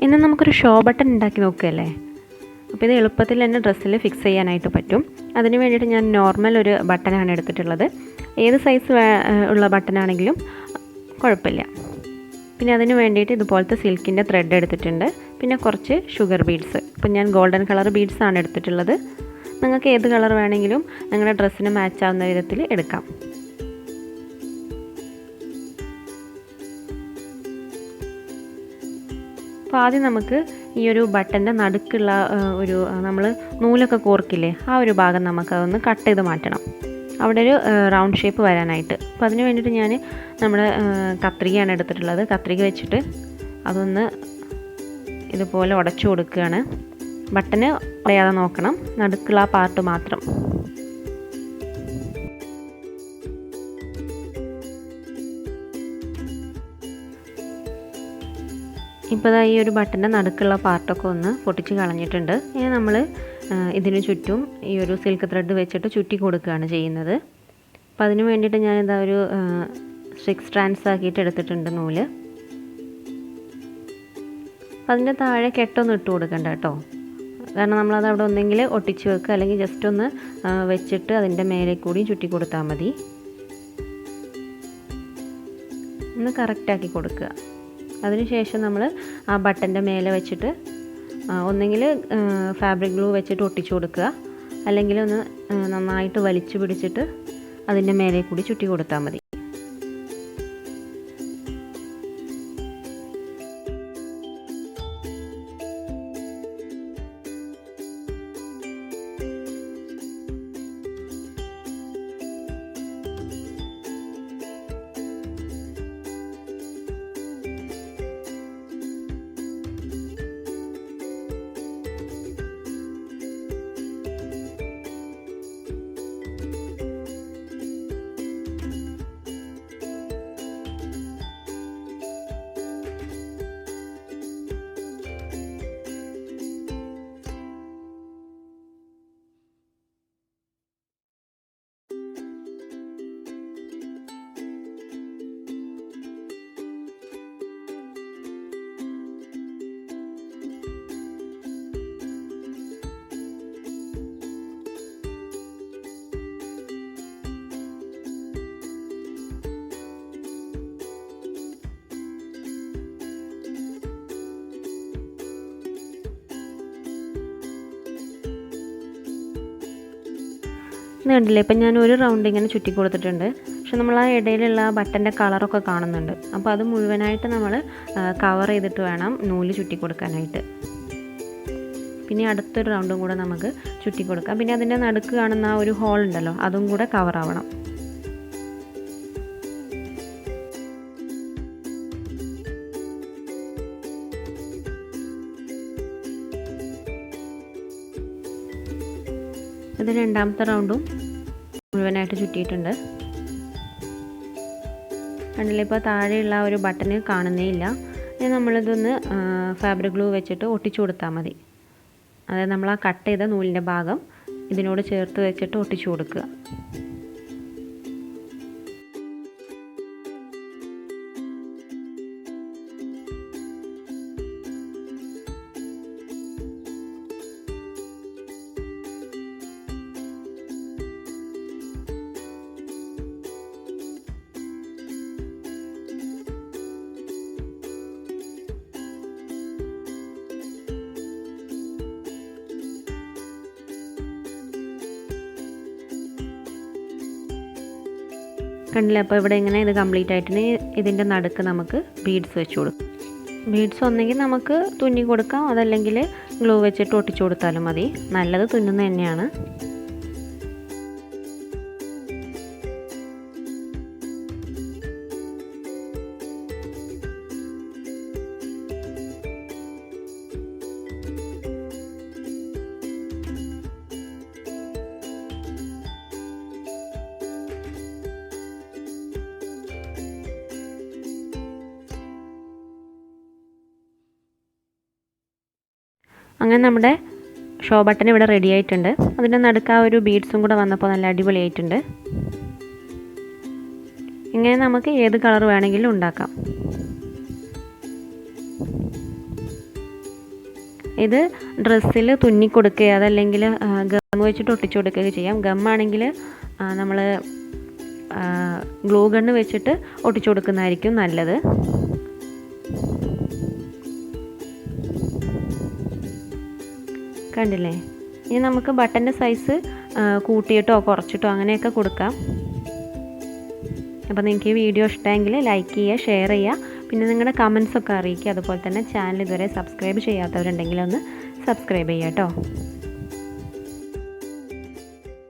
ഇന്ന് നമുക്കൊരു show button ഉണ്ടാക്കി നോക്കുകയല്ലേ. അപ്പോൾ ഇത് എളുപ്പത്തിൽ തന്നെ ഡ്രസ്സിൽ ഫിക്സ് ചെയ്യാനായിട്ട് പറ്റും. അതിന് വേണ്ടിയിട്ട് ഞാൻ നോർമൽ ഒരു ബട്ടനാണ് എടുത്തിട്ടുള്ളത്. ഏത് സൈസ് ഉള്ള ബട്ടനാണെങ്കിലും കുഴപ്പമില്ല. പിന്നെ അതിന് വേണ്ടിയിട്ട് ഇതുപോലത്തെ സിൽക്കിൻ്റെ ത്രെഡ് എടുത്തിട്ടുണ്ട്. പിന്നെ കുറച്ച് ഷുഗർ ബീഡ്സ്. ഇപ്പം ഞാൻ ഗോൾഡൻ കളർ ബീഡ്സാണ് എടുത്തിട്ടുള്ളത്. നിങ്ങൾക്ക് ഏത് കളർ വേണമെങ്കിലും നിങ്ങളുടെ ഡ്രസ്സിന് മാച്ച് ആവുന്ന വിധത്തിൽ എടുക്കാം. അപ്പോൾ ആദ്യം നമുക്ക് ഈ ഒരു ബട്ടൻ്റെ നടുക്കുള്ള ഒരു നമ്മൾ നൂലൊക്കെ കോർക്കില്ലേ, ആ ഒരു ഭാഗം നമുക്കതൊന്ന് കട്ട് ചെയ്ത് മാറ്റണം, അവിടെ ഒരു റൗണ്ട് ഷേപ്പ് വരാനായിട്ട്. അപ്പോൾ അതിന് വേണ്ടിയിട്ട് ഞാൻ നമ്മുടെ കത്രികയാണ് എടുത്തിട്ടുള്ളത്. കത്രിക വെച്ചിട്ട് അതൊന്ന് ഇതുപോലെ ഉടച്ചു കൊടുക്കുകയാണ്. ബട്ടന് ഉടയാതെ നോക്കണം, നടുക്കുള്ള ആ പാർട്ട് മാത്രം. ഇപ്പോൾ ഈ ഒരു ബട്ടൻ്റെ നടുക്കുള്ള പാർട്ടൊക്കെ ഒന്ന് പൊട്ടിച്ച് കളഞ്ഞിട്ടുണ്ട്. ഇനി നമ്മൾ ഇതിന് ചുറ്റും ഈ ഒരു സിൽക്ക് ത്രെഡ് വെച്ചിട്ട് ചുറ്റി കൊടുക്കുകയാണ് ചെയ്യുന്നത്. അപ്പോൾ അതിന് വേണ്ടിയിട്ട് ഞാനിതാ ഒരു 6 സ്ട്രാൻഡ്സ് ആക്കിയിട്ട് എടുത്തിട്ടുണ്ട് നൂല്. അപ്പം അതിൻ്റെ താഴെ കെട്ടൊന്നും ഇട്ട് കൊടുക്കണ്ട കേട്ടോ, കാരണം നമ്മളത് അവിടെ ഒന്നെങ്കിൽ ഒട്ടിച്ച് വെക്കുക, അല്ലെങ്കിൽ ജസ്റ്റ് ഒന്ന് വെച്ചിട്ട് അതിൻ്റെ മേലെ കൂടി ചുറ്റി കൊടുത്താൽ മതി. ഒന്ന് കറക്റ്റാക്കി കൊടുക്കുക. അതിനുശേഷം നമ്മൾ ആ ബട്ടൻ്റെ മേലെ വെച്ചിട്ട് ഒന്നെങ്കിൽ ഫാബ്രിക് ഗ്ലൂ വെച്ചിട്ട് ഒട്ടിച്ചു കൊടുക്കുക, അല്ലെങ്കിൽ ഒന്ന് നന്നായിട്ട് വലിച്ചു പിടിച്ചിട്ട് അതിൻ്റെ മേലെ കൂടി ചുറ്റി കൊടുത്താൽ മതി. ഇത് കണ്ടില്ലേ, ഇപ്പം ഞാൻ ഒരു റൗണ്ട് ഇങ്ങനെ ചുറ്റി കൊടുത്തിട്ടുണ്ട്. പക്ഷെ നമ്മൾ ആ ഇടയിലുള്ള ബട്ടൻ്റെ കളറൊക്കെ കാണുന്നുണ്ട്. അപ്പോൾ അത് മുഴുവനായിട്ട് നമ്മൾ കവർ ചെയ്തിട്ട് വേണം നൂല് ചുറ്റി കൊടുക്കാനായിട്ട്. പിന്നെ അടുത്തൊരു റൗണ്ടും കൂടെ നമുക്ക് ചുറ്റി കൊടുക്കാം. പിന്നെ അതിൻ്റെ നടുക്ക് കാണുന്ന ആ ഒരു ഹോൾ ഉണ്ടല്ലോ, അതും കൂടെ കവർ ആവണം. ഇത് രണ്ടാമത്തെ റൗണ്ടും മുഴുവനായിട്ട് ചുറ്റിയിട്ടുണ്ട്. കണ്ടില്ലേ, ഇപ്പോൾ താഴെയുള്ള ഒരു ബട്ടന് കാണുന്നേ ഇല്ല. ഇനി നമ്മളിതൊന്ന് ഫാബ്രിക് ഗ്ലൂ വെച്ചിട്ട് ഒട്ടിച്ചു കൊടുത്താൽ മതി. അതായത് നമ്മൾ ആ കട്ട് ചെയ്ത നൂലിൻ്റെ ഭാഗം ഇതിനോട് ചേർത്ത് വെച്ചിട്ട് ഒട്ടിച്ചു കൊടുക്കുക. കണ്ടില്ല, അപ്പോൾ ഇവിടെ ഇങ്ങനെ ഇത് കംപ്ലീറ്റ് ആയിട്ടുണ്ട്. ഇതിൻ്റെ നടുക്ക് നമുക്ക് ബീഡ്സ് വെച്ച് കൊടുക്കും. ബീഡ്സ് ഒന്നെങ്കിൽ നമുക്ക് തുന്നി കൊടുക്കാം, അതല്ലെങ്കിൽ ഗ്ലൂ വെച്ചിട്ട് ഒട്ടിച്ചു കൊടുത്താലും മതി. നല്ലത് തുന്നുന്നത് തന്നെയാണ്. അങ്ങനെ നമ്മുടെ ഷോ ബട്ടൺ ഇവിടെ റെഡി ആയിട്ടുണ്ട്. അതിൻ്റെ നടുക്ക് ആ ഒരു ബീഡ്സും കൂടെ വന്നപ്പോൾ നല്ല അടിപൊളിയായിട്ടുണ്ട്. ഇങ്ങനെ നമുക്ക് ഏത് കളർ വേണമെങ്കിലും ഉണ്ടാക്കാം. ഇത് ഡ്രസ്സിൽ തുന്നി കൊടുക്കുകയോ അതല്ലെങ്കിൽ ഗം വെച്ചിട്ട് ഒട്ടിച്ചു കൊടുക്കുകയോ ചെയ്യാം. ഗമ്മാണെങ്കിൽ നമ്മൾ ഗ്ലൂ ഗണ്ണ് വെച്ചിട്ട് ഒട്ടിച്ചു കൊടുക്കുന്നതായിരിക്കും നല്ലത്. കണ്ടില്ലേ? ഇനി നമുക്ക് ബട്ടൻ്റെ സൈസ് കൂട്ടിയിട്ടോ കുറച്ചിട്ടോ അങ്ങനെയൊക്കെ കൊടുക്കാം. അപ്പോൾ നിങ്ങൾക്ക് ഈ വീഡിയോ ഇഷ്ടമെങ്കിൽ ലൈക്ക് ചെയ്യുക, ഷെയർ ചെയ്യുക, പിന്നെ നിങ്ങളുടെ കമൻസൊക്കെ അറിയിക്കുക. അതുപോലെ തന്നെ ചാനൽ ഇതുവരെ സബ്സ്ക്രൈബ് ചെയ്യാത്തവരുണ്ടെങ്കിൽ ഒന്ന് സബ്സ്ക്രൈബ് ചെയ്യുക കേട്ടോ.